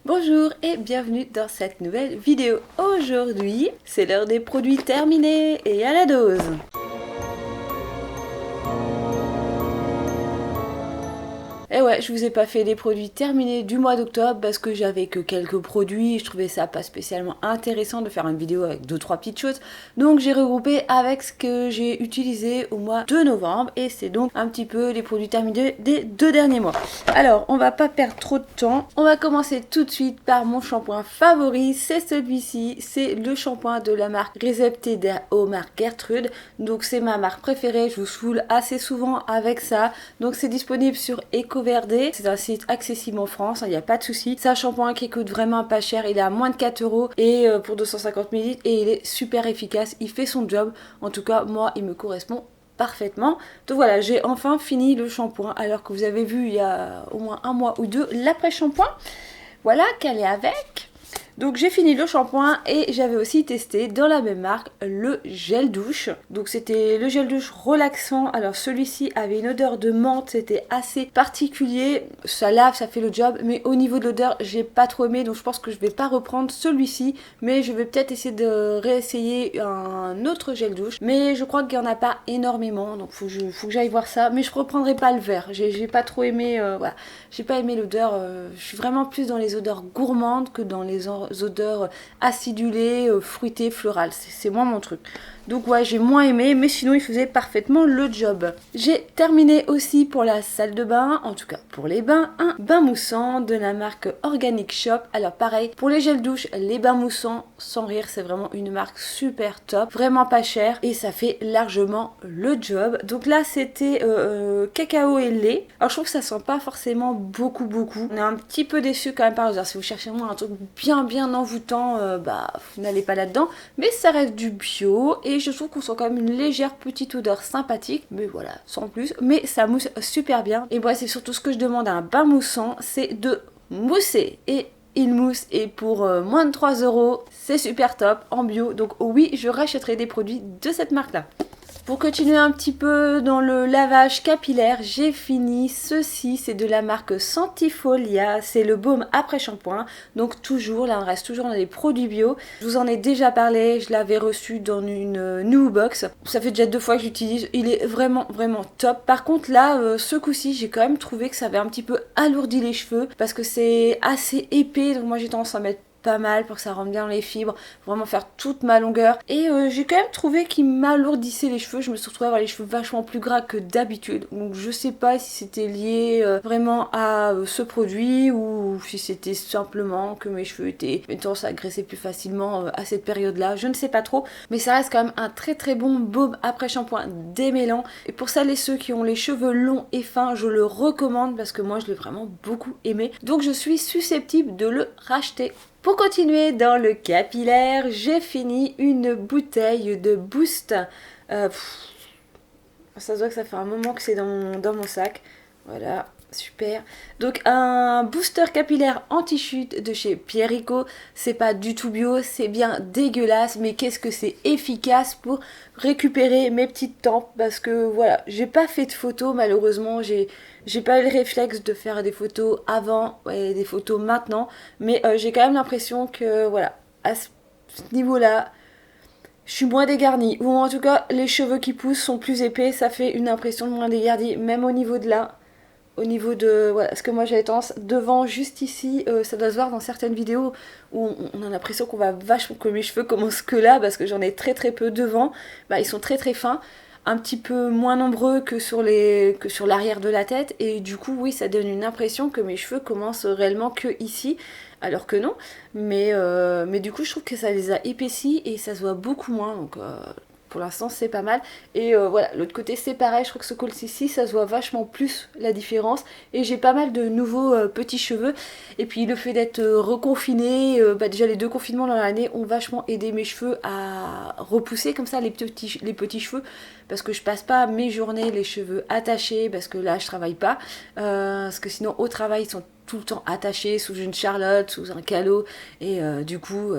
Bonjour et bienvenue dans cette nouvelle vidéo. Aujourd'hui, c'est l'heure des produits terminés et à la dose. Et ouais, je vous ai pas fait les produits terminés du mois d'octobre parce que j'avais que quelques produits et je trouvais ça pas spécialement intéressant de faire une vidéo avec 2-3 petites choses. Donc j'ai regroupé avec ce que j'ai utilisé au mois de novembre et c'est donc un petit peu les produits terminés des 2 derniers mois. Alors, on va pas perdre trop de temps. On va commencer tout de suite par mon shampoing favori, c'est celui-ci. C'est le shampoing de la marque Recepted au marque Gertrude. Donc c'est ma marque préférée, je vous saoule assez souvent avec ça. Donc c'est disponible sur EcoVerde. C'est un site accessible en France, il n'y a pas de souci. C'est un shampoing qui coûte vraiment pas cher, il est à moins de 4 € et pour 250 ml et il est super efficace, il fait son job. En tout cas, moi, il me correspond parfaitement. Donc voilà, j'ai enfin fini le shampoing alors que vous avez vu il y a au moins un mois ou deux l'après-shampoing. Voilà qu'elle est avec. Donc j'ai fini le shampoing et j'avais aussi testé dans la même marque le gel douche. Donc c'était le gel douche relaxant. Alors celui-ci avait une odeur de menthe, c'était assez particulier. Ça lave, ça fait le job, mais au niveau de l'odeur, j'ai pas trop aimé. Donc je pense que je vais pas reprendre celui-ci, mais je vais peut-être essayer de réessayer un autre gel douche. Mais je crois qu'il y en a pas énormément, donc faut que j'aille voir ça. Mais je reprendrai pas le vert. J'ai pas trop aimé, voilà. J'ai pas aimé l'odeur. Je suis vraiment plus dans les odeurs gourmandes que dans les odeurs acidulées, fruitées, florales. C'est moins mon truc. Donc ouais, j'ai moins aimé, mais sinon il faisait parfaitement le job. J'ai terminé aussi pour la salle de bain, en tout cas pour les bains, un bain moussant de la marque Organic Shop. Alors pareil, pour les gels douche, les bains moussants, sans rire, c'est vraiment une marque super top, vraiment pas cher et ça fait largement le job. Donc là c'était cacao et lait. Alors je trouve que ça sent pas forcément beaucoup. On est un petit peu déçu quand même par hasard. Si vous cherchez moi un truc bien envoûtant, vous n'allez pas là-dedans. Mais ça reste du bio et je trouve qu'on sent quand même une légère petite odeur sympathique. Mais voilà, sans plus. Mais ça mousse super bien. Et moi c'est surtout ce que je demande à un bain moussant, c'est de mousser. Et il mousse et pour moins de 3 €, c'est super top en bio. Donc oui, je rachèterai des produits de cette marque-là. Pour continuer un petit peu dans le lavage capillaire, j'ai fini ceci, c'est de la marque Santifolia, c'est le baume après shampoing, donc toujours, là on reste toujours dans les produits bio. Je vous en ai déjà parlé, je l'avais reçu dans une new box, ça fait déjà 2 fois que j'utilise, il est vraiment top. Par contre là, ce coup-ci, j'ai quand même trouvé que ça avait un petit peu alourdi les cheveux, parce que c'est assez épais, donc moi j'ai tendance à mettre pas mal pour que ça rentre bien dans les fibres, vraiment faire toute ma longueur. Et j'ai quand même trouvé qu'il m'alourdissait les cheveux, je me suis retrouvée à avoir les cheveux vachement plus gras que d'habitude. Donc je sais pas si c'était lié vraiment à ce produit ou si c'était simplement que mes cheveux étaient tendance à graisser plus facilement à cette période-là, je ne sais pas trop. Mais ça reste quand même un très bon baume après shampoing démêlant. Et pour celles et ceux qui ont les cheveux longs et fins, je le recommande parce que moi je l'ai vraiment beaucoup aimé. Donc je suis susceptible de le racheter. Pour continuer dans le capillaire, j'ai fini une bouteille de Boost. Ça se voit que ça fait un moment que c'est dans mon sac. Voilà, super. Donc un booster capillaire anti-chute de chez Pierrico. C'est pas du tout bio, c'est bien dégueulasse. Mais qu'est-ce que c'est efficace pour récupérer mes petites tempes. Parce que voilà, j'ai pas fait de photos malheureusement. J'ai pas eu le réflexe de faire des photos avant et des photos maintenant. Mais j'ai quand même l'impression que voilà, à ce niveau-là, je suis moins dégarnie. Ou en tout cas, les cheveux qui poussent sont plus épais. Ça fait une impression de moins dégarnie. Même au niveau de là. Au niveau de... Voilà, parce que moi j'avais tendance devant, juste ici, ça doit se voir dans certaines vidéos où on a l'impression qu'on va vachement... que mes cheveux commencent que là, parce que j'en ai très peu devant. Bah, ils sont très fins. Un petit peu moins nombreux que sur l'arrière de la tête. Et du coup, oui, ça donne une impression que mes cheveux commencent réellement que ici. Alors que non. Mais du coup, je trouve que ça les a épaissis et ça se voit beaucoup moins. Donc... pour l'instant c'est pas mal et voilà, l'autre côté c'est pareil, je crois que ce col-ci ça se voit vachement plus la différence et j'ai pas mal de nouveaux petits cheveux et puis le fait d'être reconfiné, déjà les 2 confinements dans l'année ont vachement aidé mes cheveux à repousser comme ça les petits cheveux parce que je passe pas mes journées les cheveux attachés parce que là je travaille pas parce que sinon au travail ils sont tout le temps attachés sous une charlotte, sous un calot et du coup...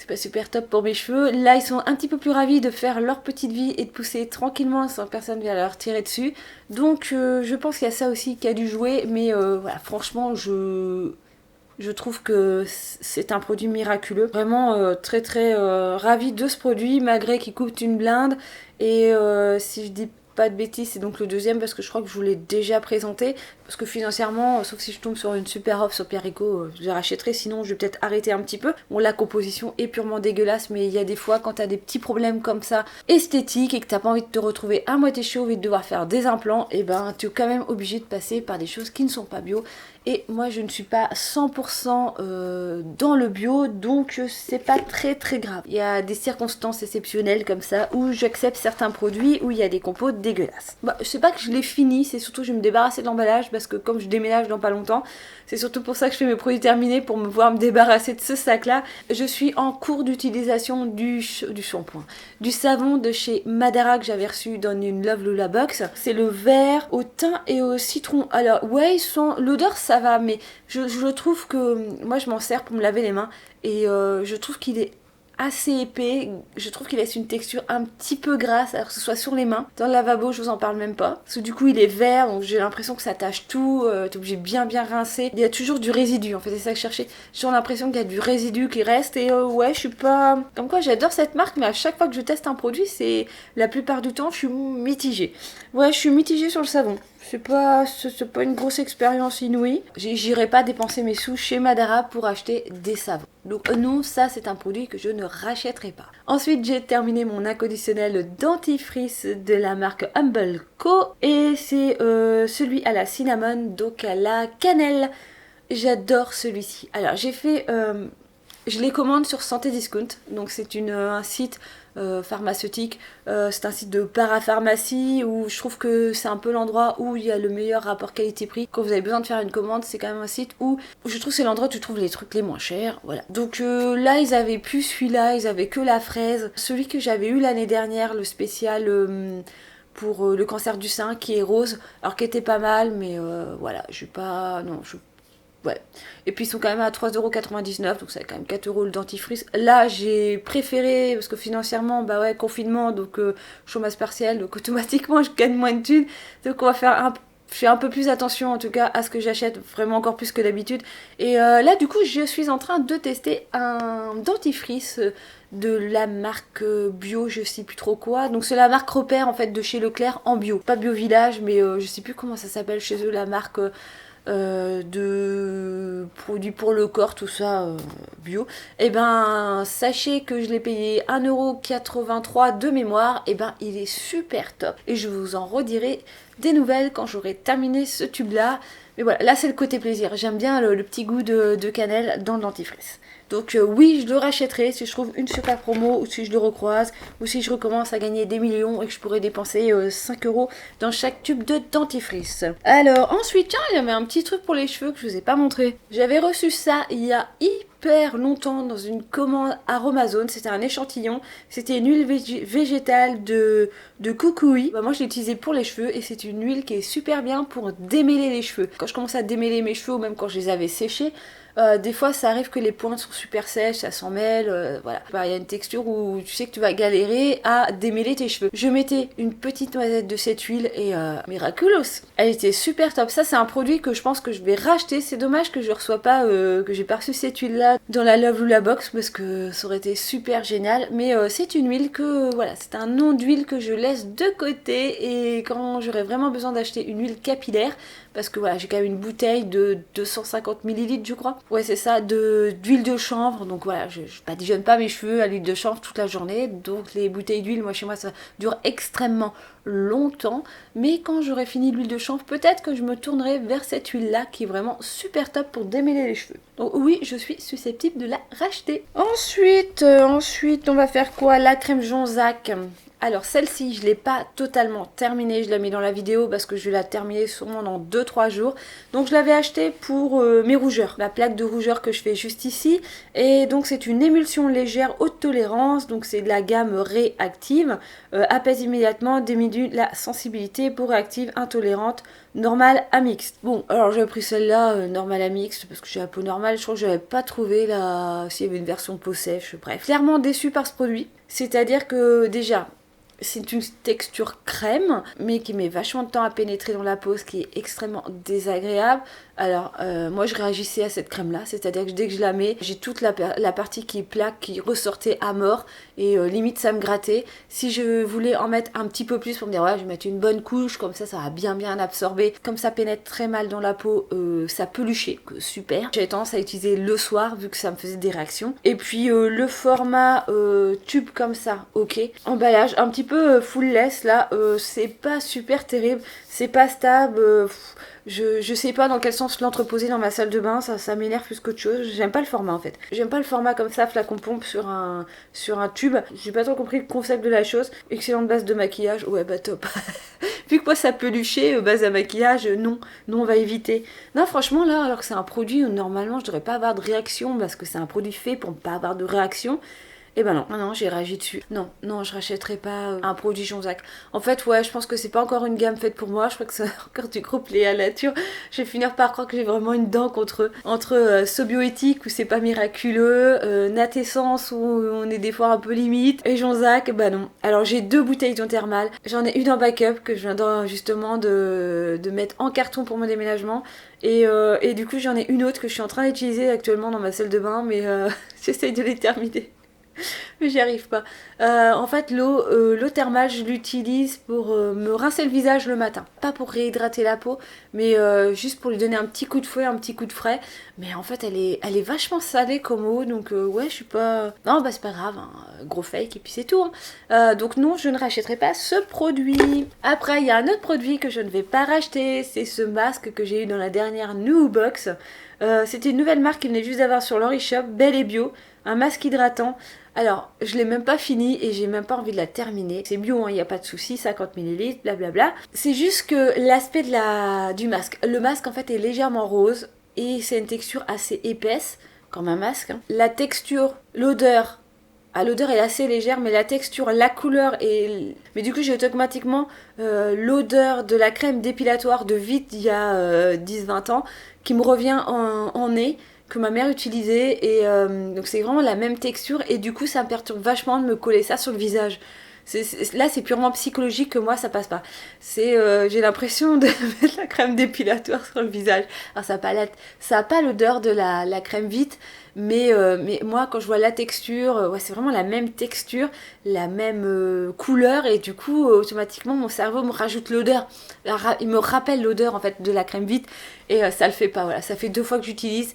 c'est pas super top pour mes cheveux. Là, ils sont un petit peu plus ravis de faire leur petite vie et de pousser tranquillement sans que personne vienne leur tirer dessus. Donc, je pense qu'il y a ça aussi qui a dû jouer. Mais voilà, franchement, Je trouve que c'est un produit miraculeux. Vraiment très très ravie de ce produit malgré qu'il coûte une blinde. Et si je dis pas de bêtises, c'est donc le deuxième parce que je crois que je vous l'ai déjà présenté. Parce que financièrement, sauf si je tombe sur une super offre sur Pierre Rico, je les rachèterai. Sinon, je vais peut-être arrêter un petit peu. Bon, la composition est purement dégueulasse, mais il y a des fois quand t'as des petits problèmes comme ça esthétiques et que t'as pas envie de te retrouver à moitié chauve et de devoir faire des implants, et ben tu es quand même obligé de passer par des choses qui ne sont pas bio. Et moi, je ne suis pas 100% dans le bio, donc c'est pas très très grave. Il y a des circonstances exceptionnelles comme ça où j'accepte certains produits où il y a des compos dégueulasses. Bah, je sais pas que je l'ai fini, c'est surtout que je vais me débarrasser de l'emballage parce que comme je déménage dans pas longtemps, c'est surtout pour ça que je fais mes produits terminés, pour me pouvoir me débarrasser de ce sac-là. Je suis en cours d'utilisation du shampoing, du savon de chez Madara que j'avais reçu dans une Love Lula box. C'est le vert au thym et au citron. Alors ouais, l'odeur ça va, mais je trouve que moi je m'en sers pour me laver les mains et je trouve qu'il est assez épais, je trouve qu'il laisse une texture un petit peu grasse, alors que ce soit sur les mains. Dans le lavabo, je vous en parle même pas. Parce que du coup, il est vert, donc j'ai l'impression que ça tâche tout, t'es obligé de bien rincer. Il y a toujours du résidu, en fait, c'est ça que je cherchais. J'ai l'impression qu'il y a du résidu qui reste, et ouais, je suis pas... Comme quoi, j'adore cette marque, mais à chaque fois que je teste un produit, c'est... La plupart du temps, je suis mitigée. Ouais, je suis mitigée sur le savon. C'est pas une grosse expérience inouïe. J'irai pas dépenser mes sous chez Madara pour acheter des savons. Donc non, ça c'est un produit que je ne rachèterai pas. Ensuite, j'ai terminé mon inconditionnel dentifrice de la marque Humble Co. Et c'est celui à la cinnamon, donc à la cannelle. J'adore celui-ci. Alors j'ai fait... je les commande sur Santé Discount, donc c'est un site pharmaceutique, c'est un site de parapharmacie où je trouve que c'est un peu l'endroit où il y a le meilleur rapport qualité-prix. Quand vous avez besoin de faire une commande, c'est quand même un site où je trouve que c'est l'endroit où tu trouves les trucs les moins chers, voilà. Donc là, ils avaient plus celui-là, ils avaient que la fraise. Celui que j'avais eu l'année dernière, le spécial... pour le cancer du sein qui est rose, alors qui était pas mal, mais voilà, je suis pas... Non, ouais. Et puis ils sont quand même à 3,99€, donc c'est quand même 4€ le dentifrice. Là, j'ai préféré, parce que financièrement, bah ouais, confinement, donc chômage partiel, donc automatiquement je gagne moins de thunes. Donc on va faire je fais un peu plus attention en tout cas à ce que j'achète, vraiment encore plus que d'habitude. Et là, du coup, je suis en train de tester un dentifrice de la marque bio, je sais plus trop quoi. Donc c'est la marque Repère en fait de chez Leclerc en bio. Pas Bio Village, mais je sais plus comment ça s'appelle chez eux, la marque... de produits pour le corps, tout ça bio, et ben sachez que je l'ai payé 1,83€ de mémoire, et ben il est super top et je vous en redirai des nouvelles quand j'aurai terminé ce tube là. Mais voilà, là c'est le côté plaisir, j'aime bien le petit goût de cannelle dans le dentifrice. Donc oui, je le rachèterai si je trouve une super promo ou si je le recroise ou si je recommence à gagner des millions et que je pourrais dépenser 5€ dans chaque tube de dentifrice. Alors ensuite, tiens, il y avait un petit truc pour les cheveux que je vous ai pas montré. J'avais reçu ça il y a hyper longtemps dans une commande Aromazone, c'était un échantillon, c'était une huile végétale de coucouille. Bah, moi je l'ai utilisée pour les cheveux et c'est une huile qui est super bien pour démêler les cheveux. Quand je commence à démêler mes cheveux ou même quand je les avais séchés, des fois ça arrive que les pointes sont super sèches, ça s'en mêle, voilà. Bah, y a une texture où tu sais que tu vas galérer à démêler tes cheveux. Je mettais une petite noisette de cette huile et miraculous. Elle était super top. Ça c'est un produit que je pense que je vais racheter. C'est dommage que je reçois pas, que j'ai pas reçu cette huile là dans la Love Lula box parce que ça aurait été super génial. Mais c'est une huile que, voilà, c'est un nom d'huile que je laisse de côté et quand j'aurai vraiment besoin d'acheter une huile capillaire, parce que voilà, j'ai quand même une bouteille de 250 ml je crois. Ouais c'est ça, d'huile de chanvre. Donc voilà, je badigeonne pas mes cheveux à l'huile de chanvre toute la journée. Donc les bouteilles d'huile, moi chez moi ça dure extrêmement longtemps. Mais quand j'aurai fini l'huile de chanvre, peut-être que je me tournerai vers cette huile là qui est vraiment super top pour démêler les cheveux. Donc oui, je suis susceptible de la racheter. Ensuite, on va faire quoi? La crème Jonzac. Alors celle-ci, je ne l'ai pas totalement terminée, je la mets dans la vidéo parce que je vais la terminer sûrement dans 2-3 jours. Donc je l'avais achetée pour mes rougeurs, la plaque de rougeur que je fais juste ici. Et donc c'est une émulsion légère haute tolérance, donc c'est de la gamme réactive. Apaise immédiatement, diminue la sensibilité pour réactive, intolérante, normale à mixte. Bon, alors j'ai pris celle-là, normale à mixte, parce que j'ai la peau normale, je crois que je n'avais pas trouvé s'il y avait une version peau sèche, bref. Clairement déçue par ce produit, c'est-à-dire que déjà... C'est une texture crème, mais qui met vachement de temps à pénétrer dans la peau, ce qui est extrêmement désagréable. Alors, moi je réagissais à cette crème là, c'est-à-dire que dès que je la mets, j'ai toute la partie qui plaque, qui ressortait à mort et limite ça me grattait. Si je voulais en mettre un petit peu plus pour me dire ouais, je vais mettre une bonne couche, comme ça va bien absorber. Comme ça pénètre très mal dans la peau, ça peluchait, super. J'avais tendance à utiliser le soir vu que ça me faisait des réactions. Et puis le format tube comme ça, ok. Emballage un petit peu full-less là, c'est pas super terrible, c'est pas stable. Je sais pas dans quel sens l'entreposer dans ma salle de bain, ça m'énerve plus qu'autre chose. J'aime pas le format en fait. J'aime pas le format comme ça, flacon pompe sur un tube. J'ai pas trop compris le concept de la chose. Excellente base de maquillage, ouais bah top. Vu que moi ça peluchait, base à maquillage, non, on va éviter. Non franchement là, alors que c'est un produit où normalement je devrais pas avoir de réaction parce que c'est un produit fait pour ne pas avoir de réaction. Et ben non, j'ai réagi dessus. Non, je rachèterai pas un produit Jonzac. En fait, ouais, je pense que c'est pas encore une gamme faite pour moi. Je crois que c'est encore du groupe Léa Nature. Je vais finir par croire que j'ai vraiment une dent entre Sobioéthique où c'est pas miraculeux, Natessence où on est des fois un peu limite, et Jonzac, bah non. Alors j'ai 2 bouteilles d'eau thermale. J'en ai une en backup que je viens justement de mettre en carton pour mon déménagement. Et du coup, j'en ai une autre que je suis en train d'utiliser actuellement dans ma salle de bain, mais j'essaye de les terminer. Mais j'y arrive pas. En fait, l'eau thermale, je l'utilise pour me rincer le visage le matin. Pas pour réhydrater la peau, mais juste pour lui donner un petit coup de fouet, un petit coup de frais. Mais en fait, elle est vachement salée comme eau, donc ouais, je suis pas... Non, bah c'est pas grave, hein. Gros fake, et puis c'est tout. Hein. Donc non, je ne rachèterai pas ce produit. Après, il y a un autre produit que je ne vais pas racheter, c'est ce masque que j'ai eu dans la dernière New Box. C'était une nouvelle marque qui venait juste d'avoir sur leur e-shop, Belle et Bio. Un masque hydratant. Alors, je l'ai même pas fini et j'ai même pas envie de la terminer. C'est bio, il n'y a pas de souci, 50 ml, blablabla. C'est juste que l'aspect du masque. Le masque, en fait, est légèrement rose et c'est une texture assez épaisse, comme un masque. Hein. La texture, l'odeur. Ah, l'odeur est assez légère, mais la texture, la couleur est... Mais du coup, j'ai automatiquement l'odeur de la crème dépilatoire de Vite il y a 10-20 ans qui me revient en nez, que ma mère utilisait, et donc c'est vraiment la même texture, et du coup ça me perturbe vachement de me coller ça sur le visage. Là c'est purement psychologique que moi ça passe pas. J'ai l'impression de mettre la crème dépilatoire sur le visage. Alors ça a pas l'odeur de la crème Vite, mais moi quand je vois la texture, ouais, c'est vraiment la même texture, la même couleur, et du coup automatiquement mon cerveau me rajoute l'odeur. Il me rappelle l'odeur en fait de la crème Vite, et ça le fait pas. Voilà, ça fait 2 fois que j'utilise.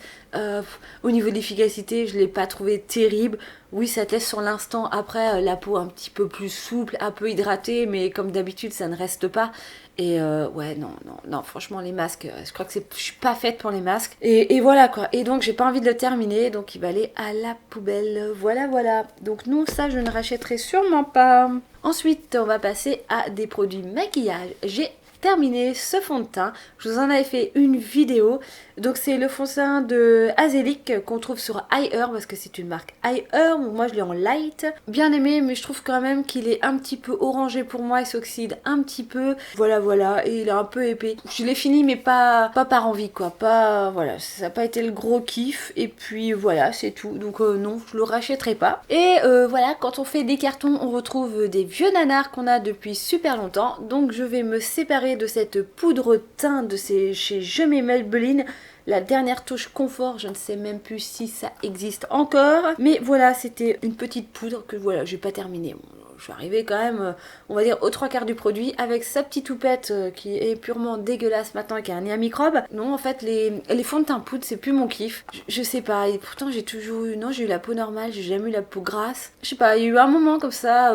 Au niveau de l'efficacité, je l'ai pas trouvé terrible. Oui, ça te laisse sur l'instant après la peau un petit peu plus souple, un peu hydratée, mais comme d'habitude ça ne reste pas. Et ouais, non, franchement les masques, je crois que je suis pas faite pour les masques. Et voilà quoi. Et donc j'ai pas envie de le terminer, donc il va aller à la poubelle. Voilà. Donc non, ça je ne rachèterai sûrement pas. Ensuite, on va passer à des produits maquillage. J'ai terminé ce fond de teint. Je vous en avais fait une vidéo. Donc c'est le fond de teint de Azélique qu'on trouve sur iHerb parce que c'est une marque iHerb. Moi je l'ai en light. Bien aimé, mais je trouve quand même qu'il est un petit peu orangé pour moi. Il s'oxyde un petit peu. Voilà. Et il est un peu épais. Je l'ai fini mais pas par envie quoi. Voilà, ça n'a pas été le gros kiff. Et puis voilà, c'est tout. Donc non, je le rachèterai pas. Et voilà, quand on fait des cartons, on retrouve des vieux nanars qu'on a depuis super longtemps. Donc je vais me séparer de cette poudre teint de chez Je m'aimais Maybelline. La dernière touche confort, je ne sais même plus si ça existe encore. Mais voilà, c'était une petite poudre que voilà, j'ai pas terminée. Je suis arrivée quand même, on va dire, aux 3/4 du produit avec sa petite toupette qui est purement dégueulasse maintenant et qui a un nid à microbes. Non, en fait, les fonds de teint poudre, c'est plus mon kiff. Je sais pas, et pourtant j'ai toujours eu... Non, j'ai eu la peau normale, j'ai jamais eu la peau grasse. Je sais pas, il y a eu un moment comme ça,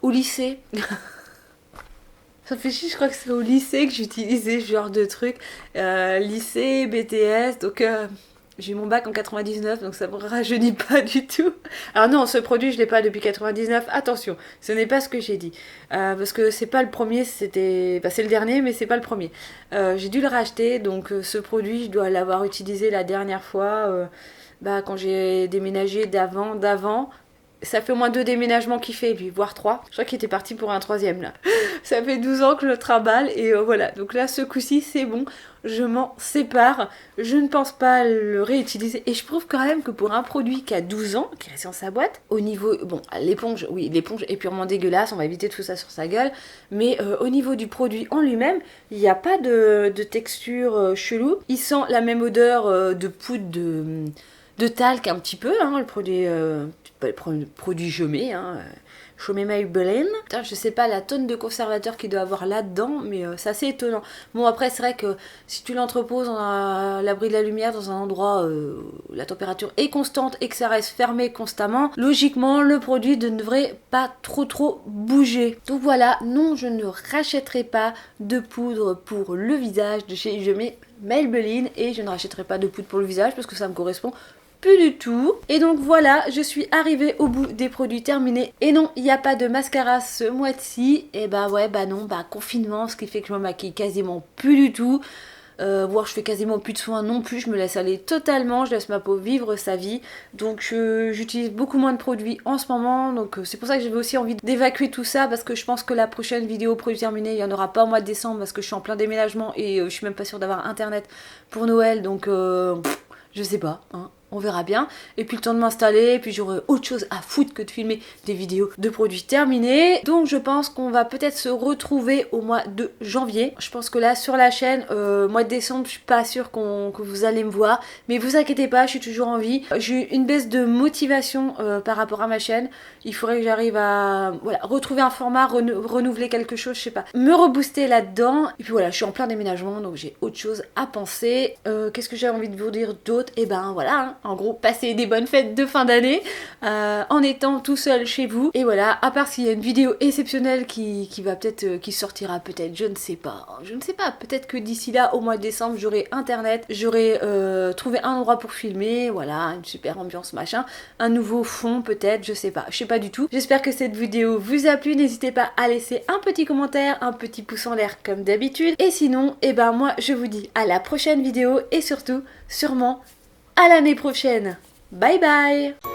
au lycée... Ça fait chier, je crois que c'est au lycée que j'utilisais ce genre de trucs. Lycée, BTS, donc j'ai eu mon bac en 99, donc ça me rajeunit pas du tout. Alors non, ce produit, je l'ai pas depuis 99. Attention, ce n'est pas ce que j'ai dit. Parce que c'est pas le premier, c'était... Bah, c'est le dernier, mais c'est pas le premier. J'ai dû le racheter, donc ce produit, je dois l'avoir utilisé la dernière fois, quand j'ai déménagé d'avant. Ça fait au moins 2 déménagements qu'il fait, lui, voire 3. Je crois qu'il était parti pour un 3e là. Ça fait 12 ans que je le trimballe et voilà. Donc là, ce coup-ci, c'est bon. Je m'en sépare. Je ne pense pas le réutiliser. Et je trouve quand même que pour un produit qui a 12 ans, qui reste dans sa boîte, au niveau... Bon, l'éponge, oui, l'éponge est purement dégueulasse. On va éviter tout ça sur sa gueule. Mais au niveau du produit en lui-même, il n'y a pas de texture chelou. Il sent la même odeur de poudre de talc un petit peu, hein, le produit Chaumet, hein, Chaumet Maybelline. Putain, je sais pas la tonne de conservateur qu'il doit avoir là-dedans, mais c'est assez étonnant. Bon, après, c'est vrai que si tu l'entreposes à l'abri de la lumière dans un endroit où la température est constante et que ça reste fermé constamment, logiquement, le produit ne devrait pas trop bouger. Donc voilà, non, je ne rachèterai pas de poudre pour le visage de chez Chaumet Maybelline et je ne rachèterai pas de poudre pour le visage parce que ça me correspond plus du tout. Et donc voilà, je suis arrivée au bout des produits terminés. Et non, il n'y a pas de mascara ce mois-ci. Et bah ouais, bah non, bah confinement, ce qui fait que je me maquille quasiment plus du tout. Voire je fais quasiment plus de soins non plus, je me laisse aller totalement, je laisse ma peau vivre sa vie. Donc j'utilise beaucoup moins de produits en ce moment. Donc c'est pour ça que j'avais aussi envie d'évacuer tout ça. Parce que je pense que la prochaine vidéo produit terminé, il n'y en aura pas au mois de décembre. Parce que je suis en plein déménagement et je suis même pas sûre d'avoir internet pour Noël. Donc je sais pas, hein. On verra bien. Et puis le temps de m'installer, et puis j'aurai autre chose à foutre que de filmer des vidéos de produits terminés. Donc je pense qu'on va peut-être se retrouver au mois de janvier. Je pense que là sur la chaîne, mois de décembre, je suis pas sûre que vous allez me voir. Mais vous inquiétez pas, je suis toujours en vie. J'ai eu une baisse de motivation par rapport à ma chaîne. Il faudrait que j'arrive à retrouver un format, renouveler quelque chose, je sais pas. Me rebooster là-dedans. Et puis voilà, je suis en plein déménagement, donc j'ai autre chose à penser. Qu'est-ce que j'ai envie de vous dire d'autre? Et ben voilà, hein. En gros, passez des bonnes fêtes de fin d'année en étant tout seul chez vous. Et voilà, à part s'il y a une vidéo exceptionnelle qui va peut-être, qui sortira peut-être, je ne sais pas. Je ne sais pas, peut-être que d'ici là, au mois de décembre, j'aurai internet, j'aurai trouvé un endroit pour filmer, voilà, une super ambiance machin, un nouveau fond peut-être, je sais pas du tout. J'espère que cette vidéo vous a plu, n'hésitez pas à laisser un petit commentaire, un petit pouce en l'air comme d'habitude. Et sinon, et ben moi je vous dis à la prochaine vidéo et surtout, sûrement, à l'année prochaine. Bye bye!